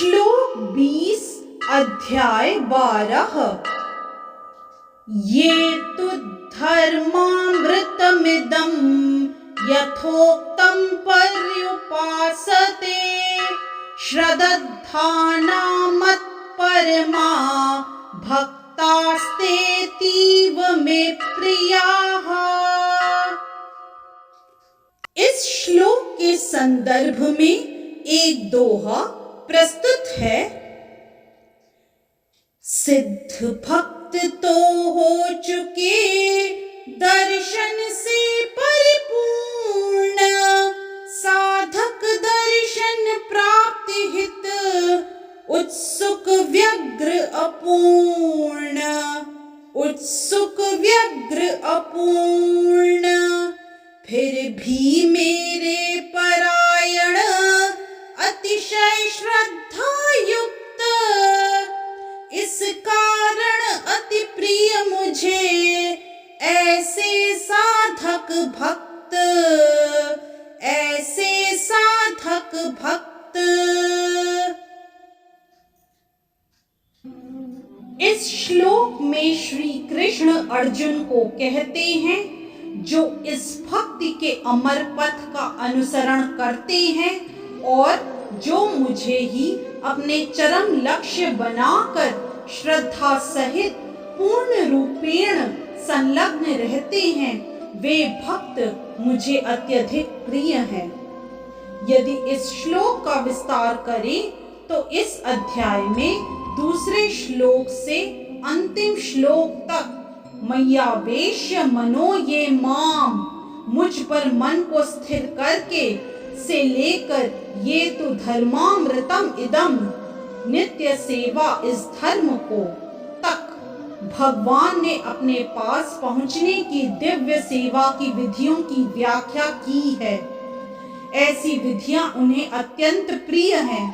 श्लोक 20 अध्याय 12। ये तु धर्मामृतमिदं यथोक्तं पर्युपासते श्रद्धाना मत्परमा भक्तास्तेतीव मे प्रियाः। इस श्लोक के संदर्भ में एक दोहा प्रस्तुत है। सिद्ध भक्त तो हो चुके दर्शन से परिपूर्ण, साधक दर्शन प्राप्ति हित उत्सुक व्यग्र अपूर्ण। उत्सुक व्यग्र अपूर्ण। फिर भी मेरे परायण अतिशय श्रद्धा युक्त, इस कारण अति प्रिय मुझे ऐसे साधक भक्त। ऐसे साधक भक्त। इस श्लोक में श्री कृष्ण अर्जुन को कहते हैं, जो इस भक्ति के अमर पथ का अनुसरण करते हैं और जो मुझे ही अपने चरम लक्ष्य बनाकर श्रद्धा सहित पूर्ण रूपेण संलग्न रहते हैं, वे भक्त मुझे अत्यधिक प्रिय हैं। यदि इस श्लोक का विस्तार करें तो इस अध्याय में दूसरे श्लोक से अंतिम श्लोक तक मय्यावेश्य मनो ये माम, मुझ पर मन को स्थिर करके, से लेकर ये तो धर्मामृतम इदम, नित्य सेवा इस धर्म को, तक भगवान ने अपने पास पहुंचने की दिव्य सेवा की विधियों की व्याख्या की है। ऐसी विधियां उन्हें अत्यंत प्रिय हैं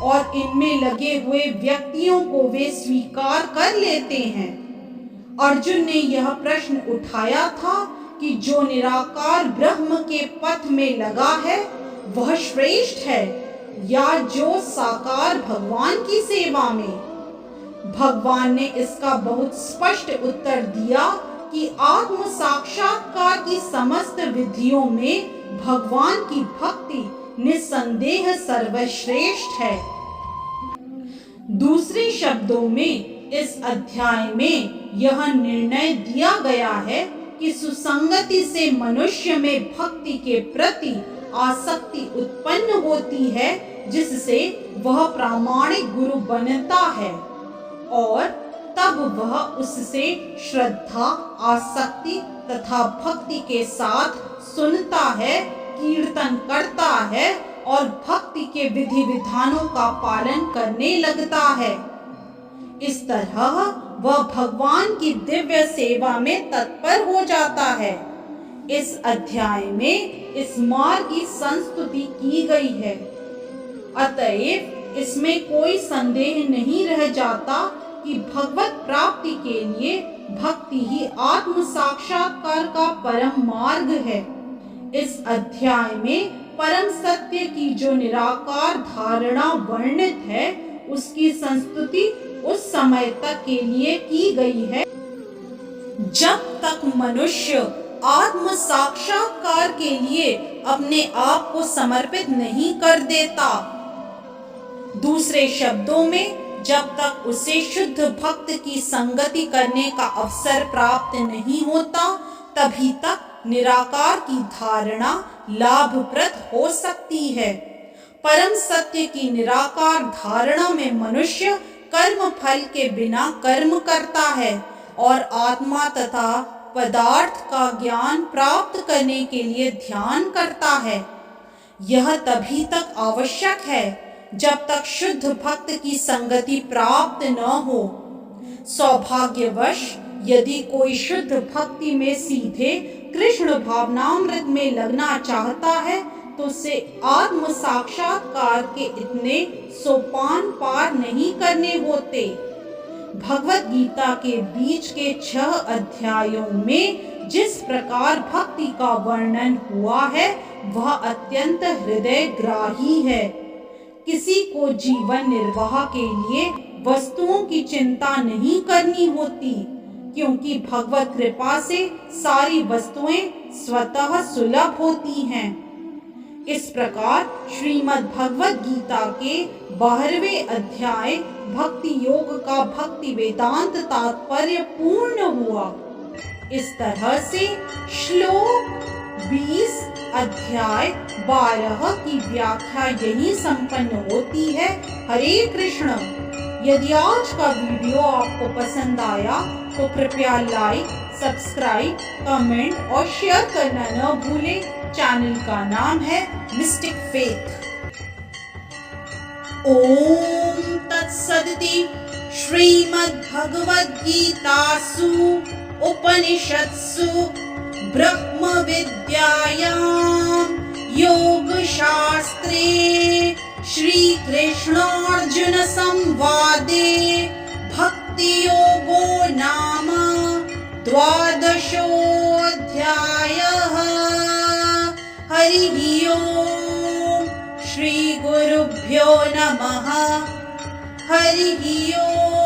और इनमें लगे हुए व्यक्तियों को वे स्वीकार कर लेते हैं। अर्जुन ने यह प्रश्न उठाया था कि जो निराकार ब्रह्म के पथ में लगा है वह श्रेष्ठ है या जो साकार भगवान की सेवा में। भगवान ने इसका बहुत स्पष्ट उत्तर दिया कि आत्म साक्षात्कार की समस्त विधियों में भगवान की भक्ति निस्संदेह सर्वश्रेष्ठ है। दूसरे शब्दों में इस अध्याय में यह निर्णय दिया गया है कि सुसंगति से मनुष्य में भक्ति के प्रति आसक्ति उत्पन्न होती है, जिससे वह प्रामाणिक गुरु बनता है और तब वह उससे श्रद्धा, आसक्ति तथा भक्ति के साथ सुनता है, कीर्तन करता है और भक्ति के विधि विधानों का पालन करने लगता है। इस तरह वह भगवान की दिव्य सेवा में तत्पर हो जाता है। इस अध्याय में इस मार्ग की संस्तुति की गई है। अतएव इसमें कोई संदेह नहीं रह जाता कि भगवत प्राप्ति के लिए भक्ति ही आत्म साक्षात्कार का परम मार्ग है। इस अध्याय में परम सत्य की जो निराकार धारणा वर्णित है, उसकी संस्तुति उस समय तक के लिए की गई है जब तक मनुष्य आत्म साक्षात्कार के लिए अपने आप को समर्पित नहीं कर देता। दूसरे शब्दों में, जब तक उसे शुद्ध भक्त की संगति करने का अवसर प्राप्त नहीं होता, तभी तक निराकार की धारणा लाभप्रद हो सकती है। परम सत्य की निराकार धारणा में मनुष्य कर्म फल के बिना कर्म करता है और आत्मा तथा पदार्थ का ज्ञान प्राप्त करने के लिए ध्यान करता है। यह तभी तक आवश्यक है जब तक शुद्ध भक्त की संगति प्राप्त न हो। सौभाग्यवश यदि कोई शुद्ध भक्ति में सीधे कृष्ण भावनामृत में लगना चाहता है तो उसे आत्म साक्षात्कार के इतने सोपान पार नहीं करने होते। भगवत गीता के बीच के 6 अध्यायों में जिस प्रकार भक्ति का वर्णन हुआ है वह अत्यंत हृदयग्राही है। किसी को जीवन निर्वाह के लिए वस्तुओं की चिंता नहीं करनी होती, क्योंकि भगवत कृपा से सारी वस्तुएं स्वतः सुलभ होती हैं। इस प्रकार श्रीमद् भगवत गीता के 12वें अध्याय भक्ति योग का भक्ति वेदांत तात्पर्य पूर्ण हुआ। इस तरह से श्लोक 20 अध्याय 12 की व्याख्या यही संपन्न होती है। हरे कृष्ण। यदि आज का वीडियो आपको पसंद आया तो कृपया लाइक, सब्सक्राइब, कमेंट और शेयर करना न भूलें। चैनल का नाम है मिस्टिक फेथ। ओम तत्सदिति। श्रीमद् भगवद गीतासु उपनिषत्सु ब्रह्म विद्यायां योग शास्त्रे श्री कृष्णार्जुन संवादे भक्ति योगो नाम 12ोऽध्यायः। हरि ओम। श्री गुरुभ्यो नमः। हरि ओम।